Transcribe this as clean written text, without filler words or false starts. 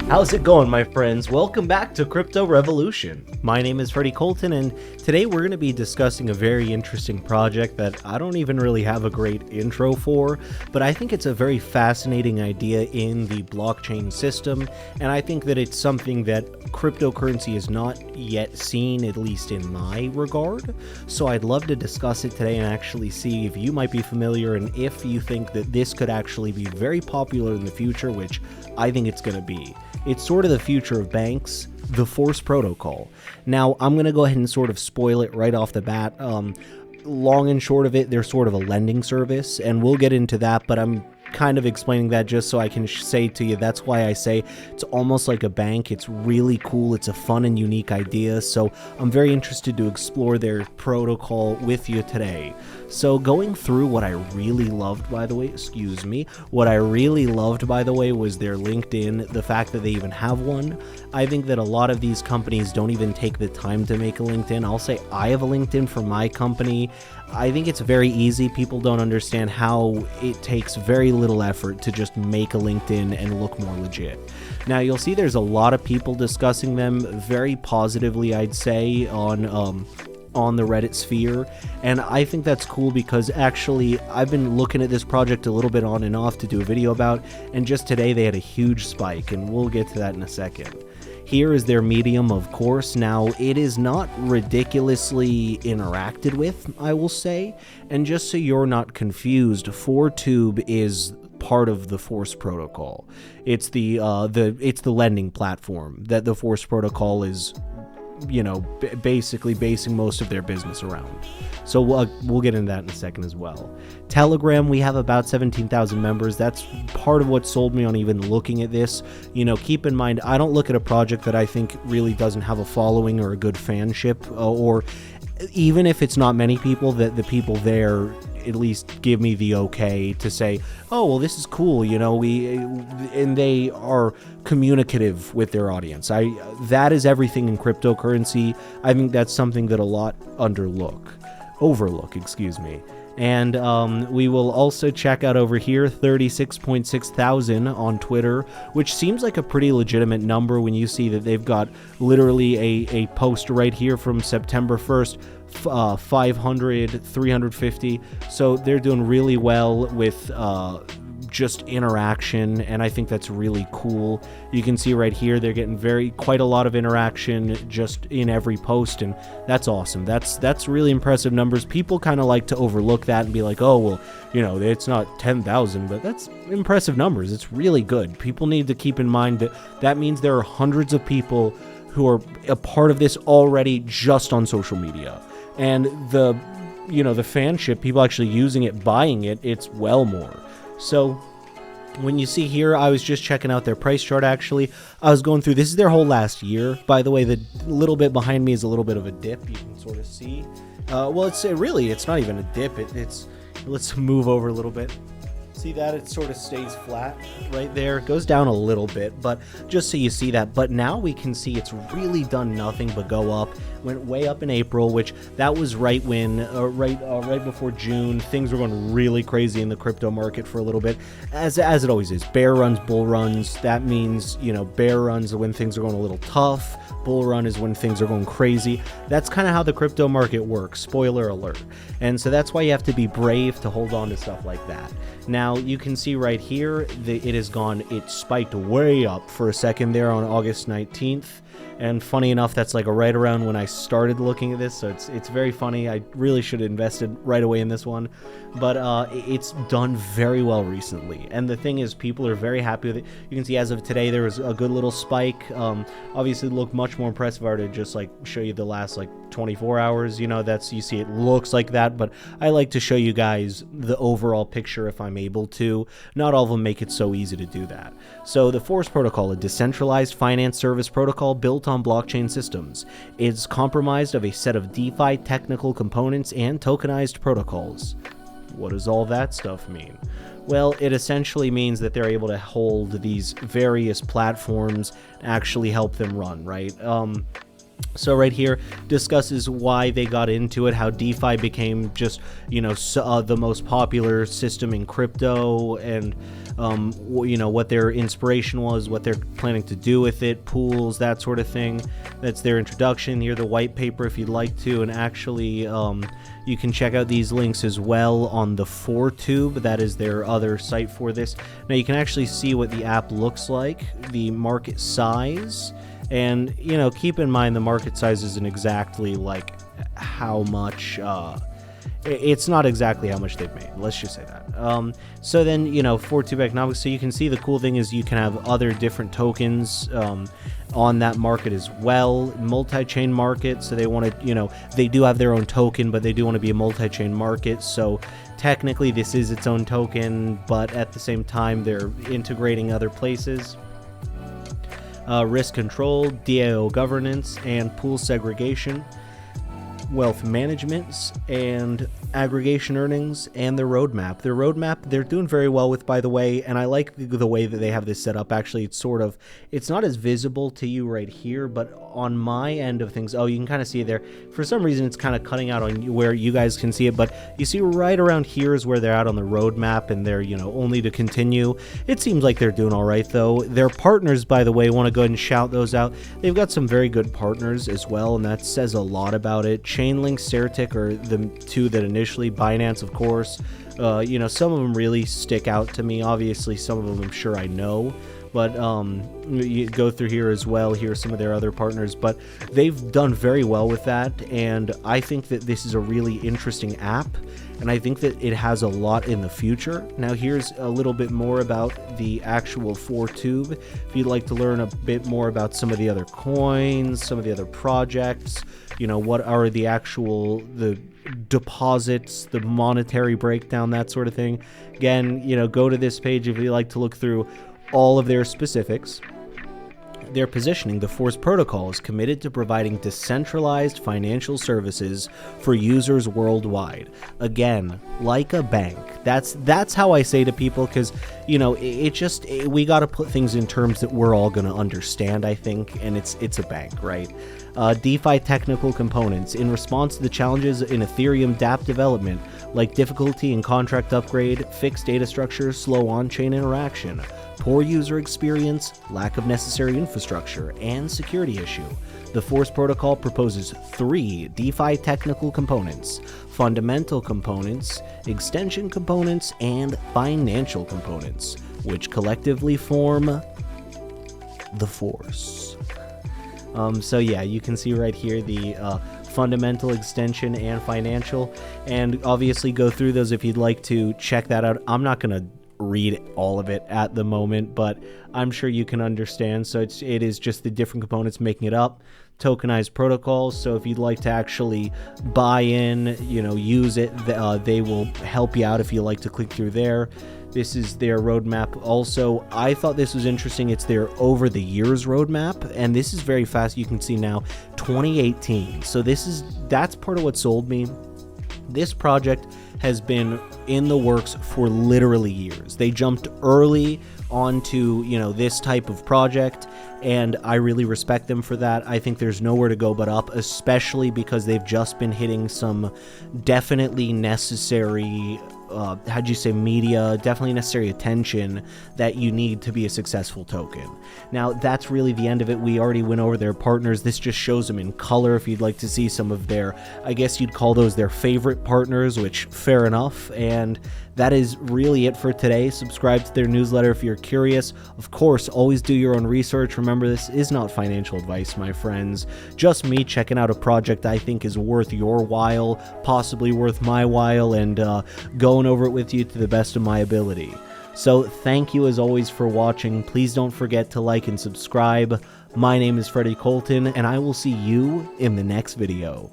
How's it going, my friends? Welcome back to Crypto Revolution. My name is Freddie Colton, and today we're going to be discussing a very interesting project that I don't even really have a great intro for, but I think it's a very fascinating idea in the blockchain system, and I think that it's something that cryptocurrency has not yet seen, at least in my regard. So I'd love to discuss it today and actually see if you might be familiar and if you think that this could actually be very popular in the future, which I think it's going to be. It's sort of the future of banks, the Force Protocol. Now, I'm going to go ahead and sort of spoil it right off the bat. Long and short of it, they're sort of a lending service, and we'll get into that, but I'm kind of explaining that just so I can say to you, that's why I say it's almost like a bank. It's really cool. It's a fun and unique idea. So I'm very interested to explore their protocol with you today. So going through what I really loved, by the way, was their LinkedIn, the fact that they even have one. I think that a lot of these companies don't even take the time to make a LinkedIn. I'll say I have a LinkedIn for my company. I think it's very easy. People don't understand how it takes very little effort to just make a LinkedIn and look more legit. Now, you'll see there's a lot of people discussing them very positively, I'd say, on the Reddit sphere, and I think that's cool because actually I've been looking at this project a little bit on and off to do a video about, and just today they had a huge spike, and we'll get to that in a second. Here is their Medium, of course. Now, it is not ridiculously interacted with, I will say, and just so you're not confused, 4Tube is part of the Force Protocol. It's the lending platform that the Force Protocol is, basically basing most of their business around. So we'll get into that in a second as well. Telegram, we have about 17,000 members. That's part of what sold me on even looking at this. Keep in mind, I don't look at a project that I think really doesn't have a following or a good fanship, or even if it's not many people, that the people there at least give me the okay to say, oh, well, this is cool, and they are communicative with their audience. That is everything in cryptocurrency. I think that's something that a lot overlook. And we will also check out over here 36.6 thousand on Twitter, which seems like a pretty legitimate number when you see that they've got literally a post right here from September 1st, 500, 350. So they're doing really well with just interaction, and I think that's really cool. You can see right here they're getting quite a lot of interaction just in every post, and that's awesome. That's really impressive numbers. People kind of like to overlook that and be like, oh, well, it's not 10,000, but that's impressive numbers. It's really good. People need to keep in mind that means there are hundreds of people who are a part of this already just on social media, and the fanship, people actually using it, buying it, it's well more. So when you see here, I was just checking out their price chart. Actually, I was going through, this is their whole last year, by the way. The little bit behind me is a little bit of a dip, you can sort of see. It's not even a dip. Let's move over a little bit. See that? It sort of stays flat right there. It goes down a little bit, but just so you see that. But now we can see it's really done nothing but go up. Went way up in April, which that was right before June. Things were going really crazy in the crypto market for a little bit, as it always is. Bear runs, bull runs. That means, bear runs are when things are going a little tough. Bull run is when things are going crazy. That's kind of how the crypto market works. Spoiler alert. And so that's why you have to be brave to hold on to stuff like that. Now, you can see right here that it spiked way up for a second there on August 19th. And funny enough, that's like right around when I started looking at this, so it's very funny. I really should have invested right away in this one, but it's done very well recently. And the thing is, people are very happy with it. You can see as of today, there was a good little spike. Obviously, it looked much more impressive if I were to just show you the last 24 hours. You see it looks like that, but I like to show you guys the overall picture if I'm able to. Not all of them make it so easy to do that. So the Force Protocol, a decentralized finance service protocol built on blockchain systems, is comprised of a set of DeFi technical components and tokenized protocols. What does all that stuff mean? Well, it essentially means that they're able to hold these various platforms and actually help them run, right? So right here discusses why they got into it, how DeFi became just, the most popular system in crypto, and, what their inspiration was, what they're planning to do with it, pools, that sort of thing. That's their introduction. Here, the white paper if you'd like to, and actually, you can check out these links as well on the 4Tube. That is their other site for this. Now you can actually see what the app looks like, the market size. And, keep in mind the market size isn't exactly like how much, it's not exactly how much they've made. Let's just say that. So then, 4Tube economics. So you can see the cool thing is you can have other different tokens on that market as well. Multi-chain market. So they want to, they do have their own token, but they do want to be a multi-chain market. So technically this is its own token, but at the same time, they're integrating other places. Risk control, DAO governance, and pool segregation, wealth management, and aggregation earnings, and their roadmap. Their roadmap, they're doing very well with, by the way, and I like the way that they have this set up. Actually, it's not as visible to you right here, but on my end of things, you can kind of see it there. For some reason, it's kind of cutting out on where you guys can see it, but you see right around here is where they're at on the roadmap, and they're, only to continue. It seems like they're doing all right, though. Their partners, by the way, want to go ahead and shout those out. They've got some very good partners as well, and that says a lot about it. Chainlink, Certic are the two that initially, Binance, of course. Some of them really stick out to me. Obviously, some of them I'm sure I know. But you go through here as well. Here are some of their other partners. But they've done very well with that. And I think that this is a really interesting app. And I think that it has a lot in the future. Now, here's a little bit more about the actual 4Tube. If you'd like to learn a bit more about some of the other coins, some of the other projects, what are the deposits, the monetary breakdown, that sort of thing. Again, go to this page if you'd like to look through all of their specifics. Their positioning, the Force Protocol is committed to providing decentralized financial services for users worldwide. Again, like a bank. That's how I say to people, because we got to put things in terms that we're all going to understand, I think, and it's a bank, right? DeFi technical components. In response to the challenges in Ethereum dApp development, like difficulty in contract upgrade, fixed data structure, slow on-chain interaction, poor user experience, lack of necessary infrastructure, and security issue, the Force Protocol proposes 3 DeFi technical components: fundamental components, extension components, and financial components, which collectively form the Force. So yeah, you can see right here the fundamental, extension, and financial, and obviously go through those if you'd like to check that out. I'm not going to read all of it at the moment, but I'm sure you can understand. So it is just the different components making it up. Tokenized protocols. So if you'd like to actually buy in, use it, they will help you out if you like to click through there. This is their roadmap. Also, I thought this was interesting. It's their over the years roadmap, and this is very fast. You can see now 2018. So that's part of what sold me. This project has been in the works for literally years. They jumped early onto, this type of project, and I really respect them for that. I think there's nowhere to go but up, especially because they've just been hitting some definitely necessary media, definitely necessary attention that you need to be a successful token. Now, that's really the end of it. We already went over their partners. This just shows them in color if you'd like to see some of their, I guess you'd call those their favorite partners, which fair enough. And that is really it for today. Subscribe to their newsletter if you're curious. Of course, always do your own research. Remember, this is not financial advice, my friends. Just me checking out a project I think is worth your while, possibly worth my while, and going over it with you to the best of my ability. So thank you as always for watching. Please don't forget to like and subscribe. My name is Freddie Colton, and I will see you in the next video.